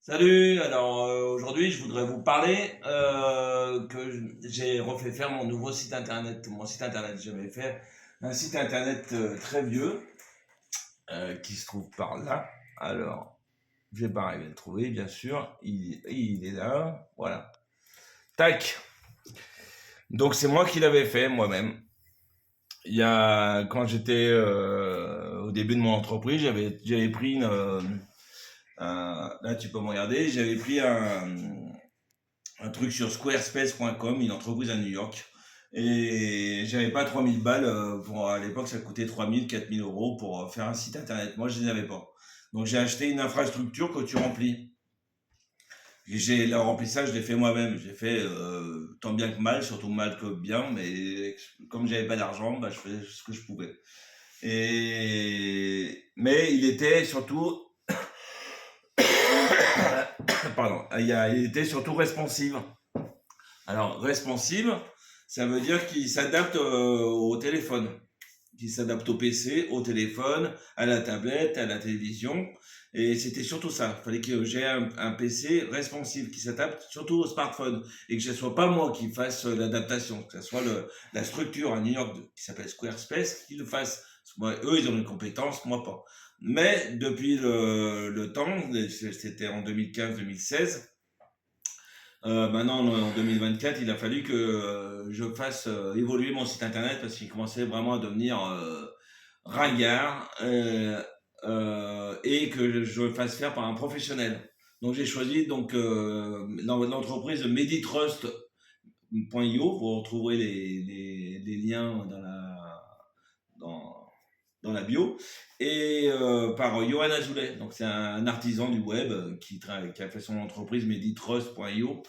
Salut, alors aujourd'hui je voudrais vous parler j'ai refait faire mon nouveau site internet. Mon site internet, j'avais fait un site internet très vieux qui se trouve par là. Alors, je vais pas arriver à le trouver, bien sûr. Il est là, voilà. Tac. Donc c'est moi qui l'avais fait moi-même. Quand j'étais au début de mon entreprise, j'avais pris là tu peux me regarder, j'avais pris un truc sur squarespace.com, une entreprise à New York. Et j'avais pas 3000 balles à l'époque, ça coûtait 3000, 4000 euros pour faire un site internet. Moi, je les avais pas. Donc, j'ai acheté une infrastructure que tu remplis. Le remplissage, je l'ai fait moi-même. J'ai fait tant bien que mal, surtout mal que bien, mais comme j'avais pas d'argent, je faisais ce que je pouvais. Mais il était surtout, pardon, il était surtout responsive. Alors, responsive, ça veut dire qu'il s'adapte au téléphone, qu'il s'adapte au PC, au téléphone, à la tablette, à la télévision. Et c'était surtout ça. Il fallait que j'ai un PC responsive qui s'adapte surtout au smartphone et que ce soit pas moi qui fasse l'adaptation, que ce soit la structure à New York qui s'appelle Squarespace qui le fasse. Moi, eux, ils ont une compétence, moi pas. Mais depuis le temps, c'était en 2015-2016, maintenant, en 2024, il a fallu que je fasse évoluer mon site internet parce qu'il commençait vraiment à devenir ringard et que je le fasse faire par un professionnel. Donc j'ai choisi dans l'entreprise Meditrust.io. Vous retrouverez les liens dans, dans la bio, et par Johan Azoulay. Donc c'est un artisan du web qui a fait son entreprise Meditrust.io.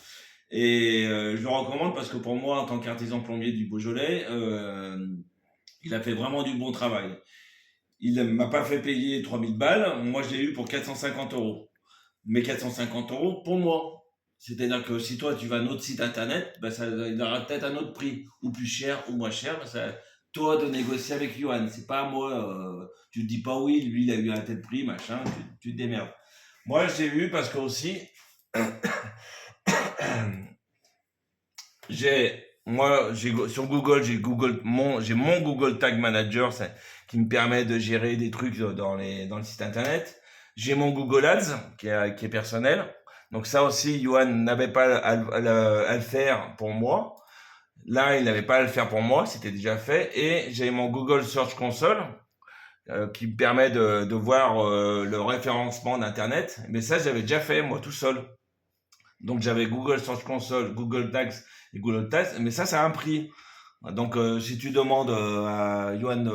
Et je le recommande parce que pour moi, en tant qu'artisan plombier du Beaujolais, il a fait vraiment du bon travail. Il ne m'a pas fait payer 3000 balles, moi je l'ai eu pour 450 euros. Mais 450 euros pour moi. C'est-à-dire que si toi tu vas à un autre site internet, il aura peut-être un autre prix, ou plus cher, ou moins cher. C'est toi de négocier avec Johan, c'est pas à moi. Tu te dis pas oui, lui il a eu un tel prix, machin, tu te démerdes. Moi je l'ai eu parce que aussi, sur Google, j'ai mon Google Tag Manager qui me permet de gérer des trucs dans le site internet. J'ai mon Google Ads qui est personnel. Donc ça aussi, Johan n'avait pas à le faire pour moi. Là, il n'avait pas à le faire pour moi, c'était déjà fait. Et j'ai mon Google Search Console qui me permet de voir le référencement d'Internet. Mais ça, j'avais déjà fait moi tout seul. Donc j'avais Google Search Console, Google Tags et Google Tags, mais ça a un prix. Donc si tu demandes à Yoann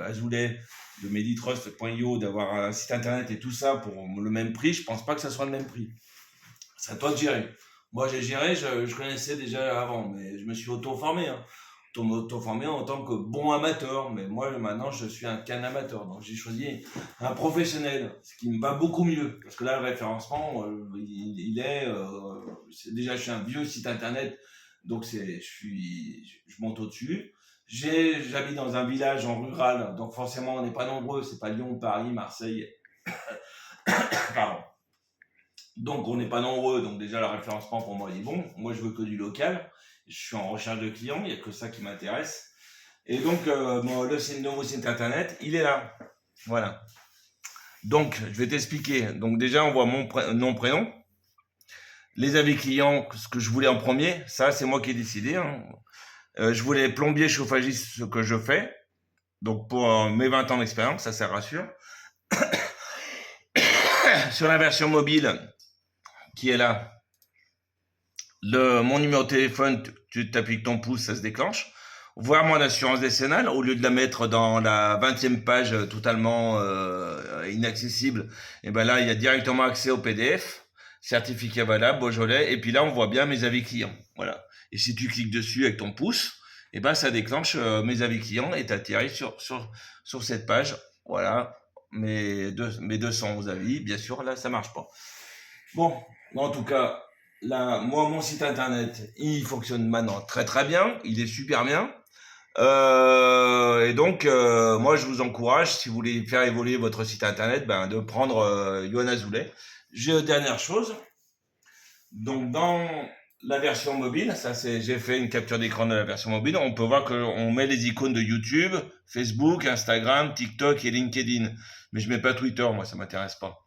Azoulay de Meditrust.io d'avoir un site internet et tout ça pour le même prix, je pense pas que ça soit le même prix. C'est à toi de gérer. Moi j'ai géré, je connaissais déjà avant, mais je me suis auto-formé. Auto-formé en tant que bon amateur, mais moi maintenant je suis qu'un amateur, donc j'ai choisi un professionnel, ce qui me va beaucoup mieux, parce que là le référencement, déjà je suis un vieux site internet, donc je monte au-dessus. J'habite dans un village en rural, donc forcément on n'est pas nombreux, c'est pas Lyon, Paris, Marseille, pardon. Donc on n'est pas nombreux, donc déjà le référencement pour moi il est bon. Moi je veux que du local. Je suis en recherche de clients, il n'y a que ça qui m'intéresse. Et donc le nouveau site internet, il est là. Voilà. Donc je vais t'expliquer. Donc déjà on voit mon nom, prénom. Les avis clients, ce que je voulais en premier, ça c'est moi qui ai décidé. Je voulais plombier chauffagiste, ce que je fais. Donc pour mes 20 ans d'expérience, ça rassure. Sur la version mobile, qui est là, mon numéro de téléphone, tu t'appuies ton pouce, ça se déclenche. Voir mon assurance décennale, au lieu de la mettre dans la 20e page totalement inaccessible, et ben là, il y a directement accès au PDF, certificat valable, Beaujolais, et puis là, on voit bien mes avis clients. Voilà. Et si tu cliques dessus avec ton pouce, et ben ça déclenche mes avis clients et t'atterris sur cette page. Voilà. Mes 200 avis, bien sûr, là, ça marche pas. Bon, en tout cas, là, moi, mon site internet, il fonctionne maintenant très très bien, il est super bien. Et donc, moi, je vous encourage, si vous voulez faire évoluer votre site internet, de prendre Yoann Azoulay. Dernière chose, donc dans la version mobile, j'ai fait une capture d'écran de la version mobile, on peut voir qu'on met les icônes de YouTube, Facebook, Instagram, TikTok et LinkedIn. Mais je mets pas Twitter, moi, ça m'intéresse pas.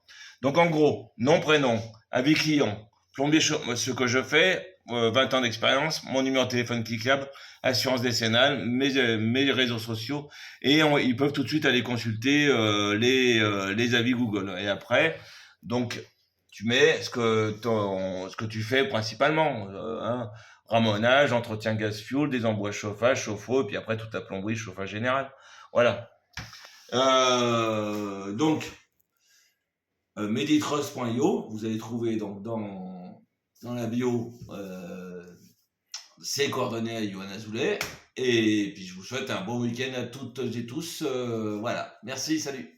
Donc en gros, nom, prénom, avis client, plombier, ce que je fais, 20 ans d'expérience, mon numéro de téléphone cliquable, assurance décennale, mes réseaux sociaux, et ils peuvent tout de suite aller consulter les avis Google. Et après, donc tu mets ce que tu fais principalement, hein, ramonage, entretien gaz fuel, des embouages chauffage, chauffe-eau, et puis après toute la plomberie, chauffage général. Voilà. Donc, meditrust.io, vous allez trouver donc dans la bio ses coordonnées à Yohann Azoulay. Et puis je vous souhaite un bon week-end à toutes et tous. Voilà. Merci, salut.